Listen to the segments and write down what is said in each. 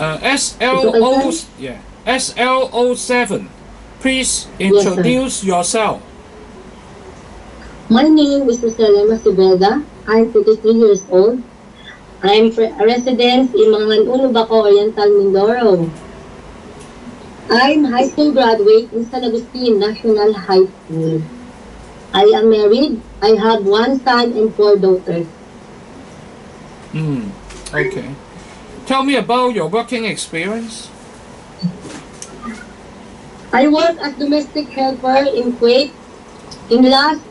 SLO, yeah, SL07. Please introduce yourself. My name is SL07T. I'm 33 years old. I'm a resident in Manganuno, Baco, Oriental, Mindoro. I'm high school graduate in San Agustin National High School. I am married. I have one son and 4 daughters. Okay. Tell me about your working experience. I work as domestic helper in Kuwait in last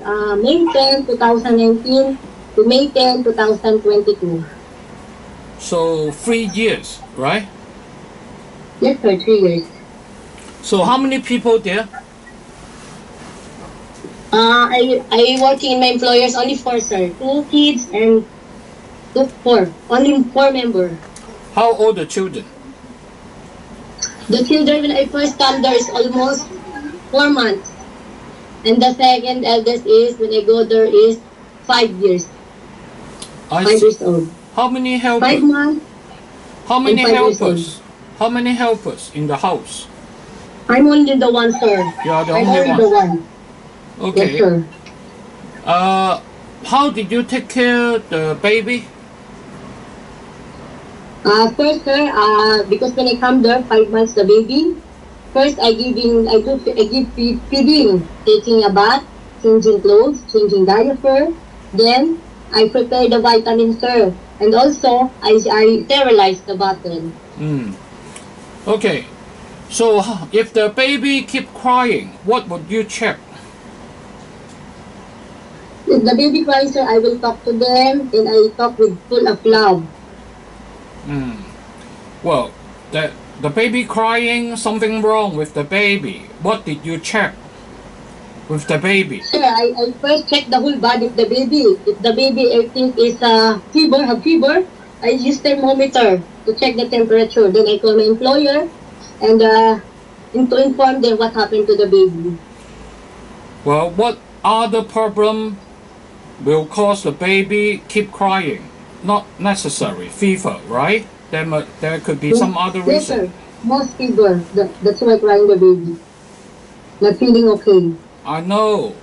May 10, 2019 to May 10, 2022. So 3 years, right? Yes, sir, 3 years. So how many people there? I working in my employers only 4, sir. 2 kids and 4. Only 4 members. How old the children? The children when I first come there is almost 4 months. And the second eldest is when I go there is 5 years. 5 years old. How many helpers? 5 months. How many helpers? How many helpers in the house? I'm only the one, sir. You are the I'm only the one. Okay. Yes, sir. How did you take care of the baby? First, sir, because when I come there, 5 months the baby. First, I give feeding, taking a bath, changing clothes, changing diaper. Then I prepare the vitamins, sir, and also I sterilize the bottle. Okay. So if the baby keep crying, what would you check? If the baby cries, sir, I will talk to them and I talk with full of love. Well, the baby crying, something wrong with the baby. What did you check with the baby? Sir, I first check the whole body of the baby. If the baby I think is have fever, I use thermometer to check the temperature. Then I call my employer and to inform them what happened to the baby. Well, what other problem will cause the baby keep crying? Not necessary fever, right? There could be some other reason. Yes, sir. Most fever. That's why crying the baby. Not feeling okay. I know.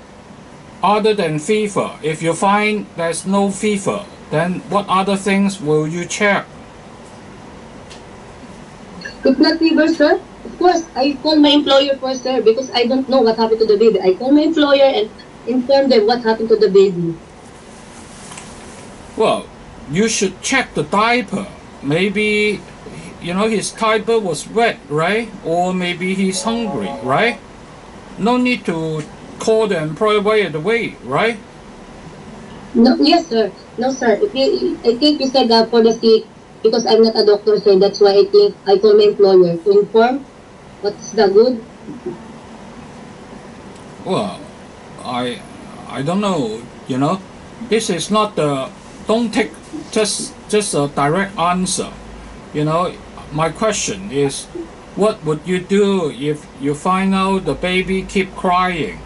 Other than fever, if you find there's no fever, then what other things will you check? If not fever, sir, of course, I call my employer first, sir, because I don't know what happened to the baby. I call my employer and inform them what happened to the baby. Well, you should check the diaper. Maybe, his diaper was wet, right? Or maybe he's hungry, right? No need to call the employer right away, right? No, yes, sir. No, sir. I think you said that for the sick, because I'm not a doctor, sir. That's why I think I call my employer to inform what's the good. Well, I don't know. This is not the. Don't take just a direct answer. My question is, what would you do if you find out the baby keep crying?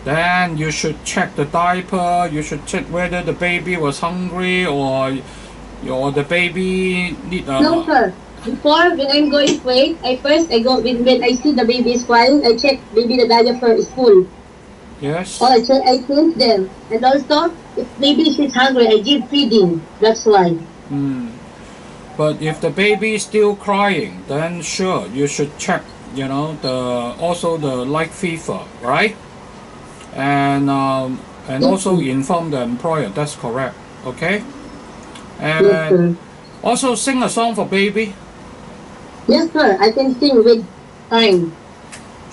Then you should check the diaper. You should check whether the baby was hungry or the baby need a... No, sir. Before, when I'm going to I go when I see the baby is crying, I check maybe the diaper is full. Yes. Or I change them. And also, if maybe she's hungry, I give feeding. That's why. But if the baby is still crying, then sure, you should check, also the light fever, right? And also inform the employer. That's correct. Okay. And yes, sir. Also sing a song for baby. Yes, sir. I can sing with time.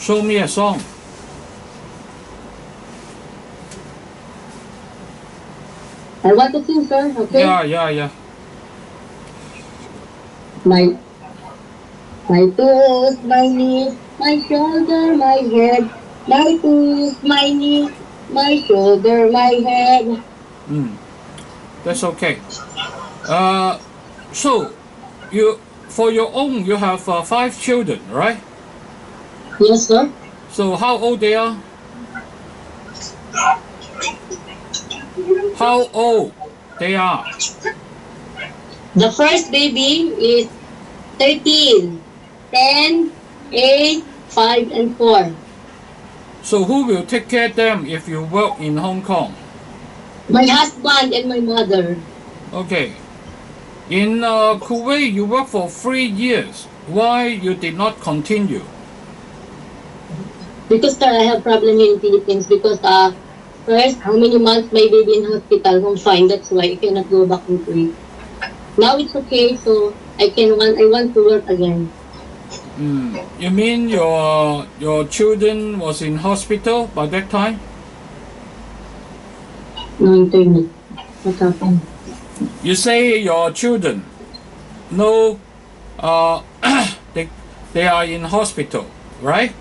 Show me a song. I want to sing, sir. Okay. Yeah. My toes, my knees, my shoulder, my head. My toes, my knees, my shoulder, my head. That's okay. So for your own, you have 5 children, right? Yes, sir. So how old they are? How old they are? The first baby is 13, 10, 8, 5, and 4. So who will take care of them if you work in Hong Kong? My husband and my mother. Okay. In Kuwait, you worked for 3 years. Why you did not continue? Because sir, I have problem here in Philippines because first, how many months my baby in hospital confined. That's why I cannot go back to Kuwait. Now it's okay, so I want to work again. You mean your children was in hospital by that time? No internet. What happened? You say your children, no, they are in hospital, right?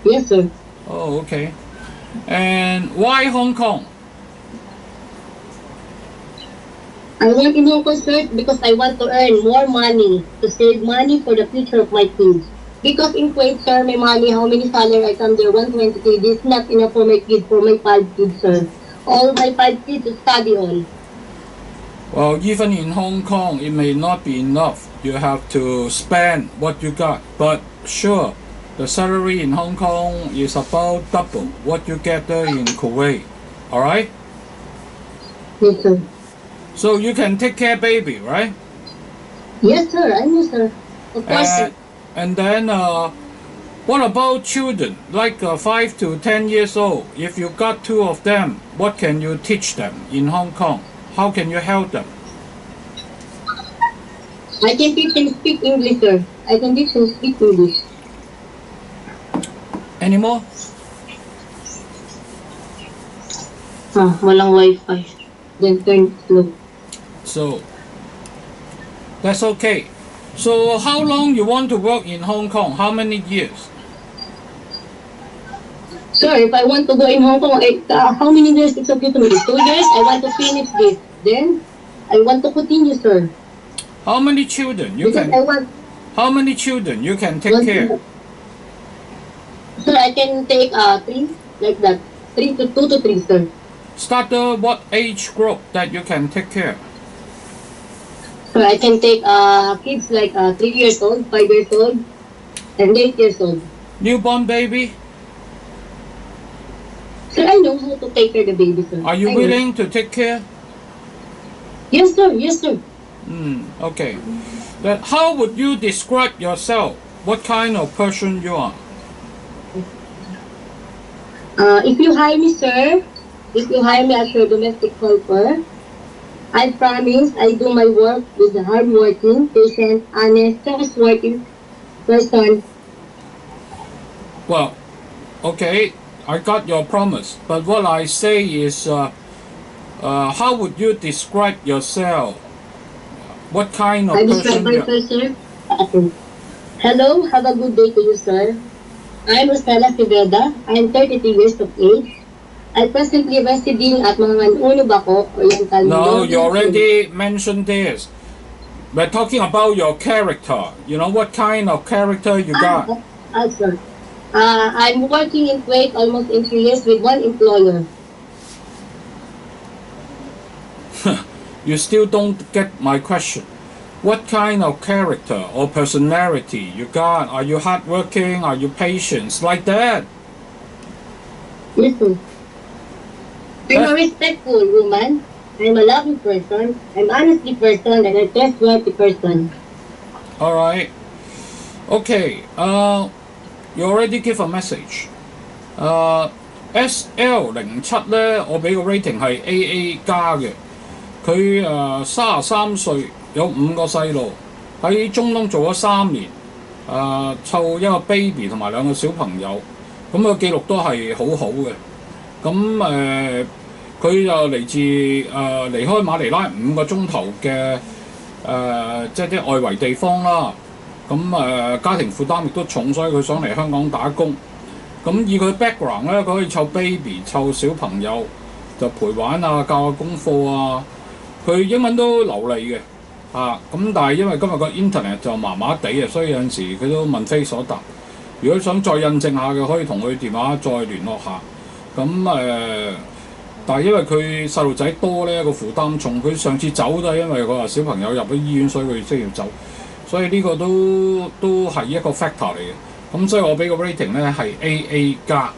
Yes, sir. Oh, okay. And why Hong Kong? I want in Hong Kong, sir, because I want to earn more money to save money for the future of my kids. Because in Kuwait, sir, my money, how many salary I come there, 120K, this is not enough for my kids, for my 5 kids, sir. All my 5 kids to study on. Well, even in Hong Kong, it may not be enough. You have to spend what you got. But sure, the salary in Hong Kong is about double what you get there in Kuwait. All right? Yes, sir. So you can take care baby, right? Yes, sir. I know, sir. Of course, sir. And then what about children, like 5 to 10 years old? If you got 2 of them, what can you teach them in Hong Kong? How can you help them? I can teach them speak English, sir. I can teach them speak English. Any more? Walang Wi-Fi. Then turn slow. So that's okay. So how long you want to work in Hong Kong? How many years? Sir, if I want to go in Hong Kong, how many years it's okay to me? 2 years? I want to finish this. Then, I want to continue, sir. How many children you Because can? How many children you can take care? Sir, I can take 3, like that. 2 to 3, sir. Start what age group that you can take care? So I can take kids like 3 years old, 5 years old, and 8 years old. Newborn baby? Sir, I know how to take care of the baby, sir. Are you willing to take care? Yes, sir. Yes, sir. Okay. But how would you describe yourself? What kind of person you are? If you hire me, sir, if you hire me as your domestic helper, I promise I do my work with a hardworking, patient, honest, trustworthy person. Well, okay, I got your promise. But what I say is, how would you describe yourself? What kind of I describe person you are? myself, sir. Okay. Hello, have a good day to you, sir. I'm Rosella Figueda. I'm 33 years of age. I presently residing at Mangan Uno Baco, Oriental. No, you already mentioned this. We're talking about your character. You know what kind of character you got? Sir. I'm working in Kuwait almost in 3 years with one employer. You still don't get my question. What kind of character or personality you got? Are you hardworking? Are you patient? Like that? Yes, sir. I'm a respectful woman. I'm a loving person. I'm honestly person and a trustworthy person. All right. Okay. You already give a message. SL07咧，我俾個 rating 係 AA 加嘅。佢33歲，有5個細路，喺中東做咗3年，湊一個 baby 同埋2個小朋友，咁個記錄都係好好嘅。咁佢就嚟自離開馬尼拉5個鐘頭嘅即係啲外圍地方啦。咁家庭負擔亦都重，所以佢想嚟香港打工。咁以佢 background 咧，佢可以湊 baby、湊小朋友，就陪玩啊、教下功課啊。佢英文都流利嘅咁但係因為今日個 internet 就麻麻地啊，所以有陣時佢都問非所答。如果想再印證下嘅，可以同佢電話再聯絡下。咁但係因為佢細路仔多咧，個負擔重。佢上次走都係因為佢話小朋友入咗醫院，所以佢即係要走。所以呢個都係一個 factor 嚟嘅。咁所以我俾個 rating 咧係 AA 加。